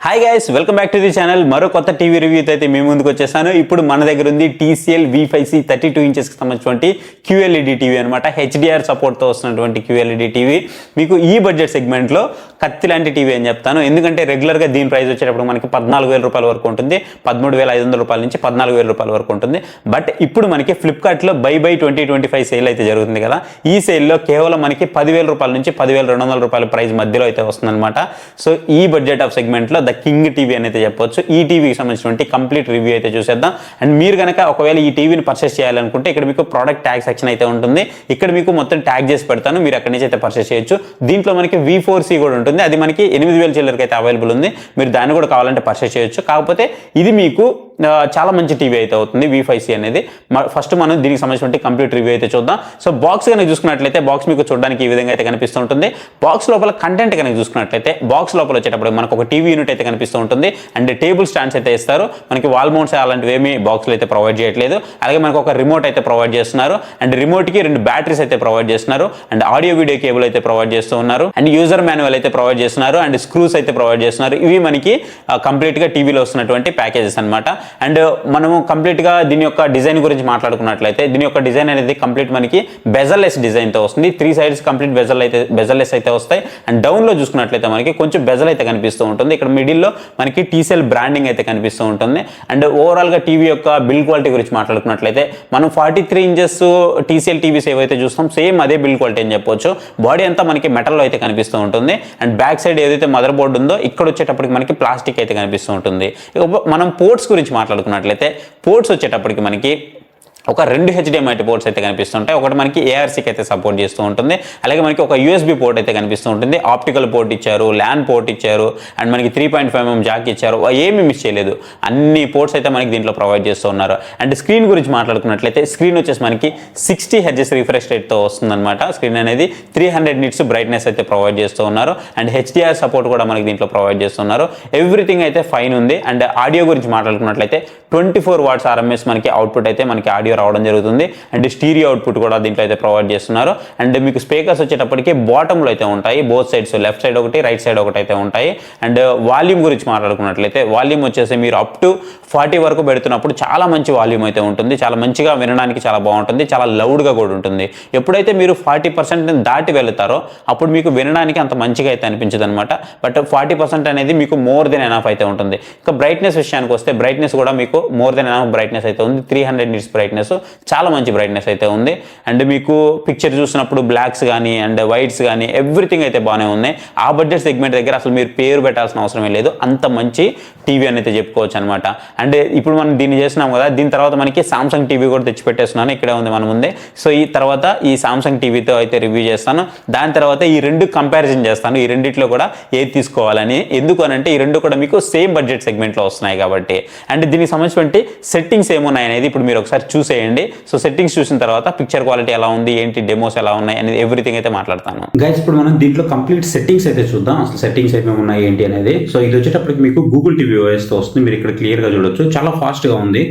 Hi guys, welcome back to the channel. మరో కొత్త TV రివ్యూతో అయితే మేము ముందుకు వచ్చేసాను. ఇప్పుడు మన దగ్గర ఉంది TCL V5C 32 ఇంచెస్కి సంబంధించినటువంటి QLED టీవీ అనమాట. HDR సపోర్ట్తో వస్తున్నటువంటి QLED టీవీ. మీకు ఈ బడ్జెట్ సెగ్మెంట్లో కత్తి లాంటి టీవీ అని చెప్తాను. ఎందుకంటే రెగ్యులర్గా దీని ప్రైస్ వచ్చేటప్పుడు మనకి 14,000 రూపాయల వరకు ఉంటుంది, 13,500 రూపాయల నుంచి 14,000 రూపాయల వరకు ఉంటుంది. బట్ ఇప్పుడు మనకి ఫ్లిప్కార్ట్లో బై 2025 సేల్ అయితే జరుగుతుంది కదా. ఈ సేల్లో కేవలం మనకి 10,000 రూపాయల నుంచి 10,200 రూపాయల ప్రైస్ మధ్యలో అయితే వస్తుందన్నమాట. సో ఈ బడ్జెట్ ఆఫ్ సెగ్మెంట్లో ద కింగ్ టీవీ అని అయితే చెప్పొచ్చు. ఈ టీవీకి సంబంధించినటువంటి కంప్లీట్ రివ్యూ అయితే చూసేద్దాం. అండ్ మీరు కనుక ఒకవేళ ఈ టీవీని పర్చేస్ చేయాలనుకుంటే ఇక్కడ మీకు ప్రోడక్ట్ ట్యాగ్ సెక్షన్ అయితే ఉంటుంది. ఇక్కడ మీకు మొత్తం ట్యాగ్ చేసి పెడతాను, మీరు అక్కడి నుంచి అయితే పర్చేస్ చేయొచ్చు. దీంట్లో మనకి V4C కూడా ఉంటుంది, అది మనకి 8,000 చిల్లరకి అయితే అవైలబుల్ ఉంది. మీరు దాన్ని కూడా కావాలంటే పర్చేస్ చేయొచ్చు. కాకపోతే ఇది మీకు చాలా మంచి టీవీ అయితే అవుతుంది V5C అనేది. ఫస్ట్ మనం దీనికి సంబంధించిన కంప్లీట్ రివ్యూ అయితే చూద్దాం. సో బాక్స్ కనుక చూసుకున్నట్లయితే బాక్స్ మీకు చూడడానికి ఈ విధంగా అయితే కనిపిస్తూ ఉంటుంది. బాక్స్ లోపల కంటెంట్ కనుక చూసుకున్నట్లయితే బాక్స్ లోపల వచ్చేటప్పుడు మనకు ఒక టీవీ యూనిట్ అయితే కనిపిస్తూ ఉంటుంది. అండ్ టేబుల్ స్టాండ్స్ అయితే ఇస్తారు. మనకి వాల్ మౌంట్స్ అలాంటివి ఏమీ బాక్స్లో అయితే ప్రొవైడ్ చేయట్లేదు. అలాగే మనకు ఒక రిమోట్ అయితే ప్రొవైడ్ చేస్తున్నారు. అండ్ రిమోట్కి 2 బ్యాటరీస్ అయితే ప్రొవైడ్ చేస్తున్నారు. అండ్ ఆడియో వీడియో కేబుల్ అయితే ప్రొవైడ్ చేస్తూ ఉన్నారు. అండ్ యూజర్ మాన్యువల్ అయితే ప్రొవైడ్ చేస్తున్నారు. అండ్ స్క్రూస్ అయితే ప్రొవైడ్ చేస్తున్నారు. ఇవి మనకి కంప్లీట్గా టీవీలో వస్తున్నటువంటి ప్యాకేజెస్ అనమాట. అండ్ మనము కంప్లీట్గా దీని యొక్క డిజైన్ గురించి మాట్లాడుకున్నట్లయితే దీని యొక్క డిజైన్ అనేది కంప్లీట్ మనకి బెజల్లెస్ డిజైన్తో వస్తుంది. 3 సైడ్స్ కంప్లీట్ బెజల్లెస్ అయితే వస్తాయి. అండ్ డౌన్లో చూసుకున్నట్లయితే మనకి కొంచెం బెజల్ అయితే కనిపిస్తూ ఉంటుంది. ఇక్కడ మిడిల్లో మనకి TCL బ్రాండింగ్ అయితే కనిపిస్తూ ఉంటుంది. అండ్ ఓవరాల్గా టీవీ యొక్క బిల్డ్ క్వాలిటీ గురించి మాట్లాడుకున్నట్లయితే మనం 43 ఇంచెస్ TCL టీవీస్ ఏవైతే చూస్తాం సేమ్ అదే బిల్డ్ క్వాలిటీ అని చెప్పొచ్చు. బాడీ అంతా మనకి మెటల్లో అయితే కనిపిస్తూ ఉంటుంది. అండ్ బ్యాక్ సైడ్ ఏదైతే మదర్ బోర్డు ఉందో ఇక్కడ వచ్చేటప్పటికి మనకి ప్లాస్టిక్ అయితే కనిపిస్తూ ఉంటుంది. మనం పోర్ట్స్ గురించి మాట్లాడుకున్నట్లయితే పోర్ట్స్ వచ్చేటప్పటికి మనకి ఒక 2 HDMI పోర్ట్స్ అయితే కనిపిస్తుంటాయి. ఒకటి మనకి ARCకి అయితే సపోర్ట్ చేస్తూ ఉంటుంది. అలాగే మనకి ఒక USB పోర్ట్ అయితే కనిపిస్తూ ఉంటుంది. ఆప్టికల్ పోర్ట్ ఇచ్చారు, LAN పోర్ట్ ఇచ్చారు. అండ్ మనకి 3.5mm జాక్ ఇచ్చారు. ఏమీ మిస్ చేయలేదు, అన్ని పోర్ట్స్ అయితే మనకి దీంట్లో ప్రొవైడ్ చేస్తూ ఉన్నారు. అండ్ స్క్రీన్ గురించి మాట్లాడుకున్నట్లయితే స్క్రీన్ వచ్చేసి మనకి 60 Hz రిఫ్రెష్ రేట్తో వస్తుందన్నమాట. స్క్రీన్ అనేది 300 nits బ్రైట్నెస్ అయితే ప్రొవైడ్ చేస్తూ ఉన్నారు. అండ్ HDR సపోర్ట్ కూడా మనకి దీంట్లో ప్రొవైడ్ చేస్తున్నారు. ఎవ్రీథింగ్ అయితే ఫైన్ ఉంది. అండ్ ఆడియో గురించి మాట్లాడుకున్నట్లయితే 24 watts RMS మనకి అవుట్పుట్ అయితే మనకి ఆడియో రావడం జరుగుతుంది. అండ్ స్టీరియో అవుట్పుట్ కూడా దీంట్లో అయితే ప్రొవైడ్ చేస్తున్నారు. అండ్ మీకు స్పీకర్స్ వచ్చేటప్పటికి బాటంలో అయితే ఉంటాయి, బోత్ సైడ్స్, లెఫ్ట్ సైడ్ ఒకటి, రైట్ సైడ్ ఒకటి అయితే ఉంటాయి. అండ్ వాల్యూమ్ గురించి మాట్లాడుకున్నట్లయితే వాల్యూమ్ వచ్చేసి మీరు అప్ టు 40 వరకు పెడుతున్నప్పుడు చాలా మంచి వాల్యూమ్ అయితే ఉంటుంది. చాలా మంచిగా వినడానికి చాలా బాగుంటుంది, చాలా లౌడ్గా కూడా ఉంటుంది. ఎప్పుడైతే మీరు 40% దాటి వెళ్తారో అప్పుడు మీకు వినడానికి అంత మంచిగా అయితే అనిపించదు అనమాట. బట్ 40% అనేది మీకు మోర్ దెన్ ఎనఫ్ అయితే ఉంటుంది. ఇంకా బ్రైట్నెస్ విషయానికి వస్తే బ్రైట్నెస్ కూడా మీకు మోర్ దెన్ ఎనఫ్ బ్రైట్నెస్ అయితే ఉంది. 300 nits బ్రైట్నెస్, చాలా మంచి బ్రైట్నెస్ అయితే ఉంది. అండ్ మీకు పిక్చర్ చూసినప్పుడు బ్లాక్స్ కానీ అండ్ వైట్స్ కానీ ఎవ్రీథింగ్ అయితే బాగానే ఉన్నాయి. ఆ బడ్జెట్ సెగ్మెంట్ దగ్గర అసలు మీరు పేరు పెట్టాల్సిన అవసరమే లేదు, అంత మంచి టీవీ అని అయితే చెప్పుకోవచ్చు అనమాట. అండ్ ఇప్పుడు మనం దీన్ని చేసినాం కదా, దీని తర్వాత మనకి సామ్సంగ్ టీవీ కూడా తెచ్చి పెట్టేస్తున్నాను, ఇక్కడే ఉంది మన ముందే. సో ఈ తర్వాత ఈ సామ్సంగ్ టీవీతో అయితే రివ్యూ చేస్తాను. దాని తర్వాత ఈ 2 కంపారిజన్ చేస్తాను, ఈ రెండిట్లో కూడా ఏది తీసుకోవాలని. ఎందుకు అని అంటే ఈ 2 కూడా మీకు సేమ్ బడ్జెట్ సెగ్మెంట్లో వస్తున్నాయి కాబట్టి. అండ్ దీనికి సంబంధించినటువంటి సెట్టింగ్స్ ఏమున్నాయి అనేది ఇప్పుడు మీరు ఒకసారి చూసేయండి. సో సెట్టింగ్స్ చూసిన తర్వాత పిక్చర్ క్వాలిటీ ఎలా ఉంది, ఏంటి డెమోస్ ఎలా ఉన్నాయి అనేది ఎవ్రీథింగ్ అయితే మాట్లాడతాను. గైస్ ఇప్పుడు మనం దీంట్లో కంప్లీట్ సెట్టింగ్స్ అయితే చూద్దాం, అసలు సెట్టింగ్స్ ఏమేమి ఉన్నాయి ఏంటి అనేది. సో ఇది వచ్చేటప్పటికి మీకు గూగుల్ టీవీ OS తో వస్తుంది. మీరు ఇక్కడ క్లియర్గా చూడొచ్చు, చాలా ఫాస్ట్గా ఉంది,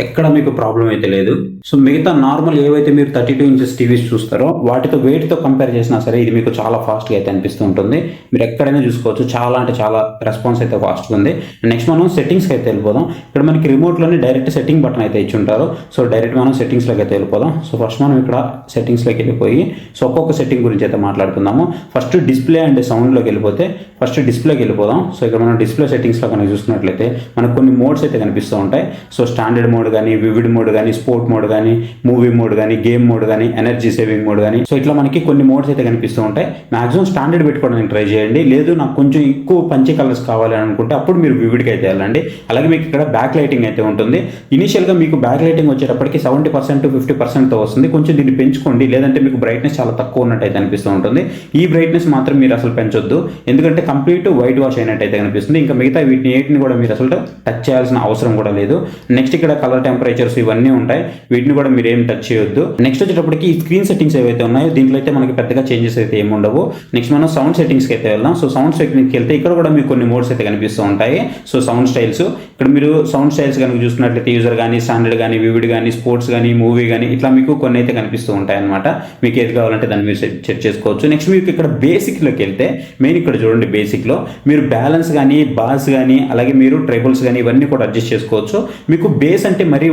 ఎక్కడ మీకు ప్రాబ్లం అయితే లేదు. సో మిగతా నార్మల్ ఏవైతే మీరు 32 ఇంచెస్ టీవీస్ చూస్తారో వాటితో వెయిట్తో కంపేర్ చేసినా సరే ఇది మీకు చాలా ఫాస్ట్గా అయితే అనిపిస్తూ ఉంటుంది. మీరు ఎక్కడైనా చూసుకోవచ్చు, చాలా అంటే చాలా రెస్పాన్స్ అయితే ఫాస్ట్గా ఉంది. నెక్స్ట్ మనం సెట్టింగ్స్కి అయితే వెళ్ళిపోదాం. ఇక్కడ మనకి రిమోట్లోనే డైరెక్ట్ సెట్టింగ్ బటన్ అయితే ఇచ్చి ఉంటారు. సో డైరెక్ట్ మనం సెట్టింగ్స్లోకి అయితే వెళ్ళిపోదాం. సో ఫస్ట్ మనం ఇక్కడ సెట్టింగ్స్లోకి వెళ్ళిపోయి సో ఒక్కొక్క సెట్టింగ్ గురించి అయితే మాట్లాడుకుందాము. ఫస్ట్ డిస్ప్లే అండ్ సౌండ్లోకి వెళ్ళిపోతే ఫస్ట్ డిస్ప్లేకి వెళ్ళిపోదాం. సో ఇక్కడ మనం డిస్ప్లే సెట్టింగ్స్లో కనుక చూసుకున్నట్లయితే మనకు కొన్ని మోడ్స్ అయితే కనిపిస్తూ ఉంటాయి. సో స్టాండర్డ్ మోడ్ కానీ, వివిడ్ మోడ్ కానీ, స్పోర్ట్ మోడ్ కానీ, మూవీ మోడ్ కానీ, గేమ్ మోడ్ కానీ, ఎనర్జీ సేవింగ్ మోడ్ కానీ, సో ఇట్లా మనకి కొన్ని మోడ్స్ అయితే కనిపిస్తూ ఉంటాయి. మాక్సిమం స్టాండర్డ్ పెట్టుకోవడానికి ట్రై చేయండి. లేదు నాకు కొంచెం ఎక్కువ పంచే కలర్స్ కావాలి అనుకుంటే అప్పుడు మీరు వివిడ్కి అయితే వెళ్ళండి. అలాగే మీకు ఇక్కడ బ్యాక్ లైటింగ్ అయితే ఉంటుంది. ఇనిషియల్గా మీకు బ్యాక్ లైటింగ్ వచ్చేటప్పటికి 70% to 50%తో వస్తుంది. కొంచెం దీన్ని పెంచుకోండి, లేదంటే మీకు బ్రైట్నెస్ చాలా తక్కువ ఉన్నట్టు అయితే అనిపిస్తూ ఉంటుంది. ఈ బ్రైట్నెస్ మాత్రం మీరు అసలు పెంచొద్దు, ఎందుకంటే కంప్లీట్ వైట్ వాష్ అయినట్టు అయితే కనిపిస్తుంది. ఇంకా మిగతా వీటిని కూడా మీరు అసలు టచ్ చేయాల్సిన అవసరం కూడా లేదు. నెక్స్ట్ ఇక్కడ కలర్ టెంపరేచర్స్ ఇవన్నీ ఉంటాయి. వీటి వీటిని కూడా మీరు ఏం టచ్ చేయొద్దు. నెక్స్ట్ వచ్చేటప్పటికి ఈ స్క్రీన్ సెట్టింగ్స్ ఏవైతే ఉన్నాయో దీంట్లో అయితే మనకి పెద్దగా చేంజెస్ అయితే ఏమి ఉండవు. నెక్స్ట్ మనం సౌండ్ సెట్టింగ్స్కి అయితే వెళ్దాం. సో సౌండ్ సెట్టింగ్కి వెళ్తే ఇక్కడ కూడా మీకు కొన్ని మోడ్స్ అయితే కనిపిస్తూ ఉంటాయి. సో సౌండ్ స్టైల్స్, ఇక్కడ మీరు సౌండ్ స్టైల్స్ కనుక చూసుకున్నట్లయితే యూజర్ కానీ, స్టాండర్డ్ కానీ, వివిడ్ కానీ, స్పోర్ట్స్ కానీ, మూవీ కానీ ఇట్లా మీకు కొన్ని అయితే కనిపిస్తూ ఉంటాయి అనమాట. మీకు ఏది కావాలంటే దాన్ని మీరు సెట్ చేసుకోవచ్చు. నెక్స్ట్ మీకు ఇక్కడ బేసిక్లోకి వెళ్తే మెయిన్ ఇక్కడ చూడండి, బేసిక్లో మీరు బ్యాలెన్స్ కానీ, బాస్ కానీ, అలాగే మీరు ట్రైబుల్స్ కానీ ఇవన్నీ కూడా అడ్జస్ట్ చేసుకోవచ్చు. మీకు బేస్ అంటే మరీ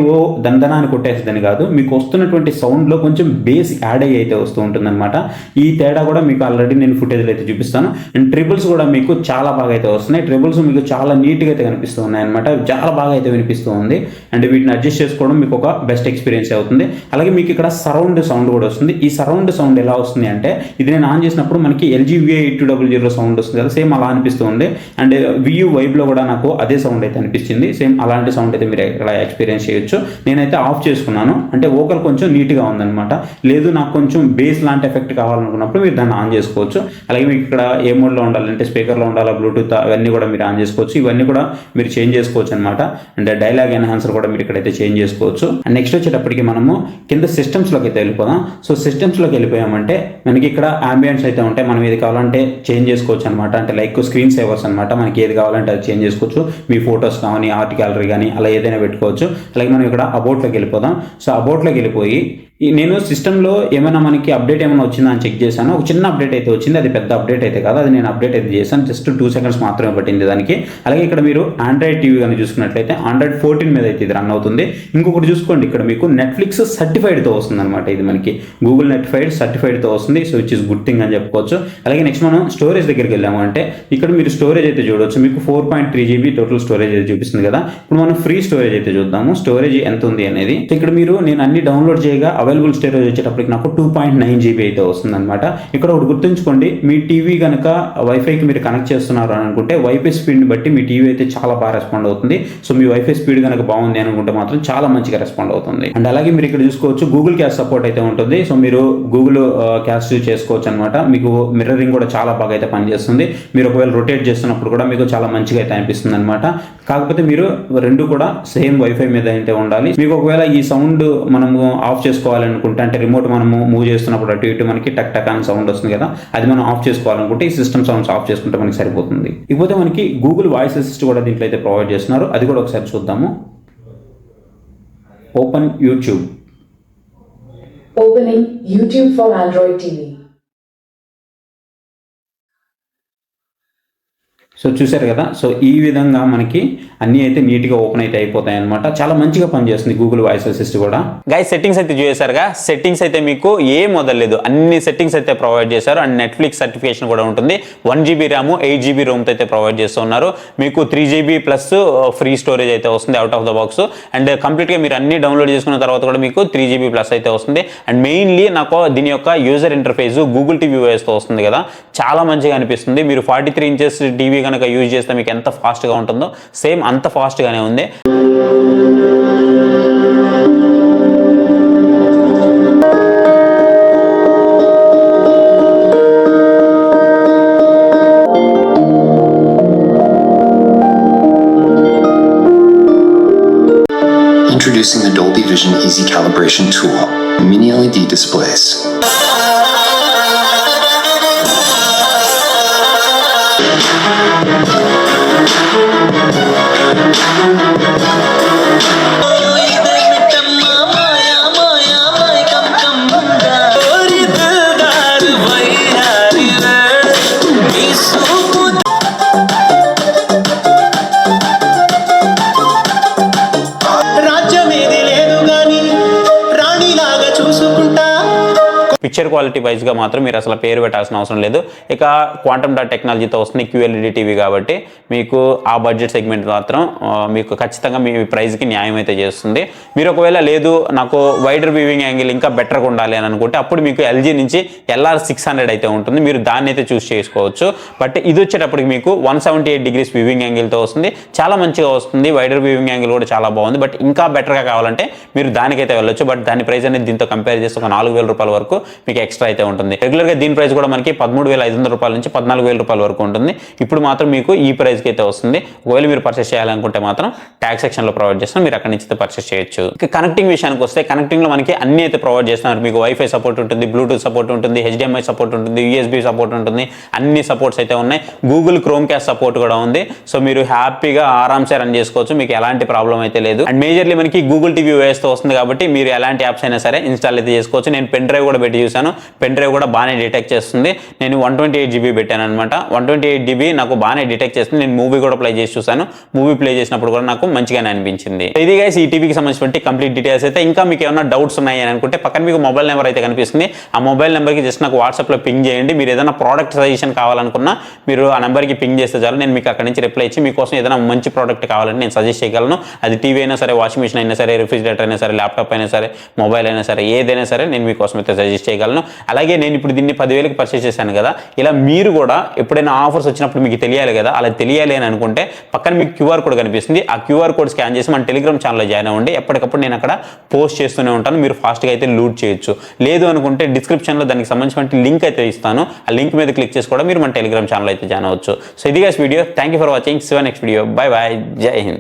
దందనాన్ని కొట్టేస్తుందని కాదు, మీకు వస్తున్నటువంటి సౌండ్లో కొంచెం బేస్ యాడ్ అయ్యి అయితే వస్తూ ఉంటుందన్నమాట. ఈ తేడా కూడా మీకు ఆల్రెడీ నేను ఫుటేజ్లో అయితే చూపిస్తాను. అండ్ ట్రిబుల్స్ కూడా మీకు చాలా బాగా అయితే వస్తున్నాయి. ట్రిబుల్స్ మీకు చాలా నీట్గా అయితే కనిపిస్తూ ఉన్నాయి అనమాట. చాలా బాగా అయితే వినిపిస్తూ ఉంది. అండ్ వీటిని అడ్జస్ట్ చేసుకోవడం మీకు ఒక బెస్ట్ ఎక్స్పీరియన్స్ అవుతుంది. అలాగే మీకు ఇక్కడ సరౌండ్ సౌండ్ కూడా వస్తుంది. ఈ సరౌండ్ సౌండ్ ఎలా వస్తుంది అంటే, ఇది నేను ఆన్ చేసినప్పుడు మనకి LG VA8200 సౌండ్ వస్తుంది కదా, సేమ్ అలా అనిపిస్తూ ఉంది. అండ్ VU వైబ్లో కూడా నాకు అదే సౌండ్ అయితే అనిపించింది. సేమ్ అలాంటి సౌండ్ అయితే మీరు ఇక్కడ ఎక్స్పీరియన్స్ చేయొచ్చు. నేనైతే ఆఫ్ చేసుకున్నాను, అంటే వోకల్ కొంచెం నీట్గా ఉందన్నమాట. లేదు నాకు కొంచెం బేస్ లాంటి ఎఫెక్ట్ కావాలనుకున్నప్పుడు మీరు దాన్ని ఆన్ చేసుకోవచ్చు. అలాగే మీకు ఇక్కడ ఏ మోడ్లో ఉండాలంటే స్పీకర్లో ఉండాలా, బ్లూటూత్ అవన్నీ కూడా మీరు ఆన్ చేసుకోవచ్చు. ఇవన్నీ కూడా మీరు చేంజ్ చేసుకోవచ్చు అనమాట. అండ్ డైలాగ్ ఎన్హాన్సర్ కూడా మీరు ఇక్కడైతే చేంజ్ చేసుకోవచ్చు. అండ్ నెక్స్ట్ వచ్చేటప్పటికి మనము కింద సిస్టమ్స్లోకి అయితే వెళ్ళిపోదాం. సో సిస్టమ్స్లోకి వెళ్ళిపోయామంటే మనకి ఇక్కడ అంబియన్స్ అయితే ఉంటాయి. మనం ఏది కావాలంటే చేంజ్ చేసుకోవచ్చు అనమాట. అంటే లైక్ స్క్రీన్ సేవర్స్ అనమాట. మనకి ఏది కావాలంటే అది చేంజ్ చేసుకోవచ్చు. మీ ఫొటోస్ కానీ, ఆర్ట్ గ్యాలరీ కానీ అలా ఏదైనా పెట్టుకోవచ్చు. అలాగే మనం ఇక్కడ అబౌట్లోకి వెళ్ళిపోదాం. సో అబౌట్లోకి వెళ్ళిపోయి నేను సిస్టంలో ఏమైనా మనకి అప్డేట్ ఏమైనా వచ్చిందా అని చెక్ చేశాను. ఒక చిన్న అప్డేట్ అయితే వచ్చింది. అది పెద్ద అప్డేట్ అయితే కాదు, అది నేను అప్డేట్ అయితే చేశాను. జస్ట్ 2 seconds మాత్రమే పట్టింది దానికి. అలాగే ఇక్కడ మీరు ఆండ్రాయిడ్ టీవీ కానీ చూసుకున్నట్లయితే Android 14 మీద అయితే ఇది రన్ అవుతుంది. ఇంకొకటి చూసుకోండి, ఇక్కడ మీకు నెట్ఫ్లిక్స్ సర్టిఫైడ్తో వస్తుంది అనమాట. ఇది మనకి గూగుల్ సర్టిఫైడ్తో వస్తుంది. So which is good thing అని చెప్పుకోవచ్చు. అలాగే నెక్స్ట్ మనం స్టోరేజ్ దగ్గరికి వెళ్ళాము అంటే ఇక్కడ మీరు స్టోరేజ్ అయితే చూడవచ్చు. మీకు 4.3 GB టోటల్ స్టోరేజ్ అయితే చూపిస్తుంది కదా. ఇప్పుడు మనం ఫ్రీ స్టోరేజ్ అయితే చూద్దాము, స్టోరేజ్ ఎంత ఉంది అనేది. ఇక్కడ మీరు నేను అన్ని డౌన్లోడ్ చేయగా అవైలబుల్ స్టోరేజ్ వచ్చేటప్పటికి నాకు 2.9 GB అయితే వస్తుంది అనమాట. ఇక్కడ ఒకటి గుర్తుంచుకోండి, మీ టీవీ కనుక వైఫైకి మీరు కనెక్ట్ చేస్తున్నారు అని అనుకుంటే వైఫై స్పీడ్ని బట్టి మీ టీవీ అయితే చాలా బాగా రెస్పాండ్ అవుతుంది. సో మీ వైఫై స్పీడ్ కనుక బాగుంది అనుకుంటే మాత్రం చాలా మంచిగా రెస్పాండ్ అవుతుంది. అండ్ అలాగే మీరు ఇక్కడ చూసుకోవచ్చు గూగుల్ క్యాస్ట్ సపోర్ట్ అయితే ఉంటుంది. సో మీరు గూగుల్ క్యాస్ట్ చేసుకోవచ్చు అనమాట. మీకు మిర్రరింగ్ కూడా చాలా బాగా అయితే పనిచేస్తుంది. మీరు ఒకవేళ రొటేట్ చేస్తున్నప్పుడు కూడా మీకు చాలా మంచిగా అయితే అనిపిస్తుంది అనమాట. కాకపోతే మీరు రెండు కూడా సేమ్ వైఫై మీద అయితే ఉండాలి. మీకు ఒకవేళ ఈ సౌండ్ మనము ఆఫ్ చేసుకోవాలనుకుంటే, అంటే రిమోట్ మనము మూవ్ చేస్తున్నప్పుడు అటు ఇటు మనకి టక్ టక్ అని సౌండ్ వస్తుంది కదా, అది మనం ఆఫ్ చేసుకోవాలనుకుంటే ఈ సిస్టమ్ సౌండ్స్ ఆఫ్ చేసుకుంటే మనకి సరిపోతుంది. ఇకపోతే మనకి గూగుల్ వాయిస్ అసిస్ట్ కూడా దీంట్లో అయితే ప్రొవైడ్ చేస్తున్నారు. అది కూడా ఒకసారి చూద్దాము. Open YouTube. Opening YouTube for Android TV. So చూసారు కదా. సో ఈ విధంగా మనకి అన్నీ అయితే నీట్గా ఓపెన్ అయితే అయిపోతాయి అనమాట. చాలా మంచిగా పనిచేస్తుంది గూగుల్ వాయిస్ అసిస్ట్ కూడా. గైస్ సెట్టింగ్స్ అయితే చూసారుగా. సెట్టింగ్స్ అయితే మీకు ఏం వదలలేదు, అన్ని సెట్టింగ్స్ అయితే ప్రొవైడ్ చేశారు. అండ్ నెట్ఫ్లిక్స్ సర్టిఫికేషన్ కూడా ఉంటుంది. 1 GB ర్యామ్ 8 GB రోమ్తో అయితే ప్రొవైడ్ చేస్తున్నారు. మీకు 3 GB ప్లస్ ఫ్రీ స్టోరేజ్ అయితే వస్తుంది out of the box. And కంప్లీట్గా మీరు అన్ని డౌన్లోడ్ చేసుకున్న తర్వాత కూడా మీకు 3 GB ప్లస్ అయితే వస్తుంది. అండ్ మెయిన్లీ నాకు దీని యొక్క యూజర్ ఇంటర్ఫేస్ గూగుల్ టీవీ వాయిస్తో వస్తుంది కదా, చాలా మంచిగా అనిపిస్తుంది. మీరు 43 inches టీవీ కనుక యూజ్ చేస్తే మీకు ఎంత ఫాస్ట్గా ఉంటుందో సేమ్ అంత ఫాస్ట్గానే ఉంది. Introducing the Dolby Vision Easy Calibration Tool, Mini LED displays. Picture quality వైజ్గా మాత్రం మీరు అసలు పేరు పెట్టాల్సిన అవసరం లేదు. ఇక క్వాంటమ్ డాట్ టెక్నాలజీతో వస్తుంది QLED టీవీ కాబట్టి మీకు ఆ బడ్జెట్ సెగ్మెంట్ మాత్రం మీకు ఖచ్చితంగా మీ ప్రైస్కి న్యాయం అయితే చేస్తుంది. మీరు ఒకవేళ లేదు నాకు వైడర్ వ్యూవింగ్ యాంగిల్ ఇంకా బెటర్గా ఉండాలి అని అనుకుంటే అప్పుడు మీకు LG నుంచి LR600 అయితే ఉంటుంది. మీరు దాన్ని అయితే చూస్ చేసుకోవచ్చు. బట్ ఇది వచ్చేటప్పటికి మీకు 178 degrees వ్యూవింగ్ యాంగిల్తో వస్తుంది. చాలా మంచిగా వస్తుంది. వైడర్ వ్యూవింగ్ యాంగిల్ కూడా చాలా బాగుంది. బట్ ఇంకా బెటర్గా కావాలంటే మీరు దానికైతే వెళ్ళొచ్చు. బట్ దాని ప్రైస్ అనేది దీంతో కంపేర్ చేస్తే ఒక 4000 రూపాయల వరకు మీకు ఎక్స్ట్రా అయితే ఉంటుంది. రెగ్యులర్గా దీని ప్రైస్ కూడా మనకి 13,500 రూపాయల నుంచి 14,000 రూపాయల వరకు ఉంటుంది. ఇప్పుడు మాత్రం మీకు ఈ ప్రైస్కి అయితే వస్తుంది. ఒకవేళ మీరు పర్చేస్ చేయాలనుకుంటే మాత్రం ట్యాక్స్ సెక్షన్లో ప్రొవైడ్ చేస్తాం, మీరు అక్కడి నుంచి అయితే పర్చేస్ చేయొచ్చు. ఇక కనెక్టింగ్ విషయానికి వస్తే కనెక్టింగ్లో మనకి అన్ని అయితే ప్రొవైడ్ చేస్తున్నారు. మీకు వైఫై సపోర్ట్ ఉంటుంది, బ్లూటూత్ సపోర్ట్ ఉంటుంది, HDMI సపోర్ట్ ఉంటుంది, USB సపోర్ట్ ఉంటుంది, అన్ని సపోర్ట్స్ అయితే ఉన్నాయి. గూగుల్ క్రోమ్ క్యాస్ట్ సపోర్ట్ కూడా ఉంది. సో మీరు హ్యాపీగా ఆరామ్సే రన్ చేసుకోవచ్చు, మీకు ఎలాంటి ప్రాబ్లం అయితే లేదు. అండ్ మేజర్లీ మనకి గూగుల్ టీవీ OS తో వస్తుంది కాబట్టి మీరు ఎలాంటి యాప్స్ అయినా సరే ఇన్స్టాల్ అయితే చేసుకోవచ్చు. నేను పెన్ డ్రైవ్ కూడా పెట్టి చూసాను, పెన్ డ్రైవ్ కూడా బాగానే డిటెక్ట్ చేస్తుంది. నేను 128 GB పెట్టాను అనమాట. 128 GB నాకు బాగానే డిటెక్ట్ చేస్తుంది. నేను మూవీ కూడా ప్లే చేసి చూసాను, మూవీ ప్లే చేసినప్పుడు కూడా నాకు మంచిగానే అనిపించింది. ఇది గైస్ ఈ టీవీకి సంబంధించిన కంప్లీట్ డీటెయిల్స్ అయితే. ఇంకా మీకు ఏమైనా డౌట్స్ ఉన్నాయి అని అనుకుంటే పక్కన మీకు మొబైల్ నెంబర్ అయితే కనిపిస్తుంది. ఆ మొబైల్ నెంబర్కి జస్ట్ నాకు వాట్సాప్లో పింగ్ చేయండి. మీరు ఏదైనా ప్రోడక్ట్ సజెషన్ కావాలనుకున్నా మీరు ఆ నెంబర్కి పింగ్ చేస్తే చాలు, నేను మీకు అక్కడ నుంచి రిప్లై ఇచ్చి మీకోసం ఏదైనా మంచి ప్రోడక్ట్ కావాలని నేను సజెస్ట్ చేయగలను. అది టీవీ అయినా సరే, వాషింగ్ మిషన్ అయినా సరే, రిఫ్రిజిరేటర్ అయినా సరే, ల్యాప్టాప్ అయినా సరే, మొబైల్ అయినా సరే, ఏదైనా సరే నేను మీకోసం అయితే సజెస్ట్ చేయగలను. అలాగే నేను ఇప్పుడు దీన్ని 10,000కి పర్చేస్ చేశాను కదా, ఇలా మీరు కూడా ఎప్పుడైనా ఆఫర్స్ వచ్చినప్పుడు మీకు తెలియాలి కదా, అలా తెలియాలి అని అనుకుంటే పక్కన మీకు QR కోడ్ కనిపిస్తుంది. ఆ QR కోడ్ స్కాన్ చేసి మన టెలిగ్రామ్ ఛానల్లో జాయిన్ అవ్వండి. ఎప్పటికప్పుడు నేను అక్కడ పోస్ట్ చేస్తూనే ఉంటాను, మీరు ఫాస్ట్గా అయితే లూట్ చేయొచ్చు. లేదు అనుకుంటే డిస్క్రిప్షన్లో దానికి సంబంధించిన లింక్ అయితే ఇస్తాను, ఆ లింక్ మీద క్లిక్ చేసి కూడా మీరు మన టెలిగ్రామ్ ఛానల్ అయితే జాయిన్ అవ్వచ్చు. సో ఇది guys video. Thank you for watching. See you next video. Bye bye. Jai Hind.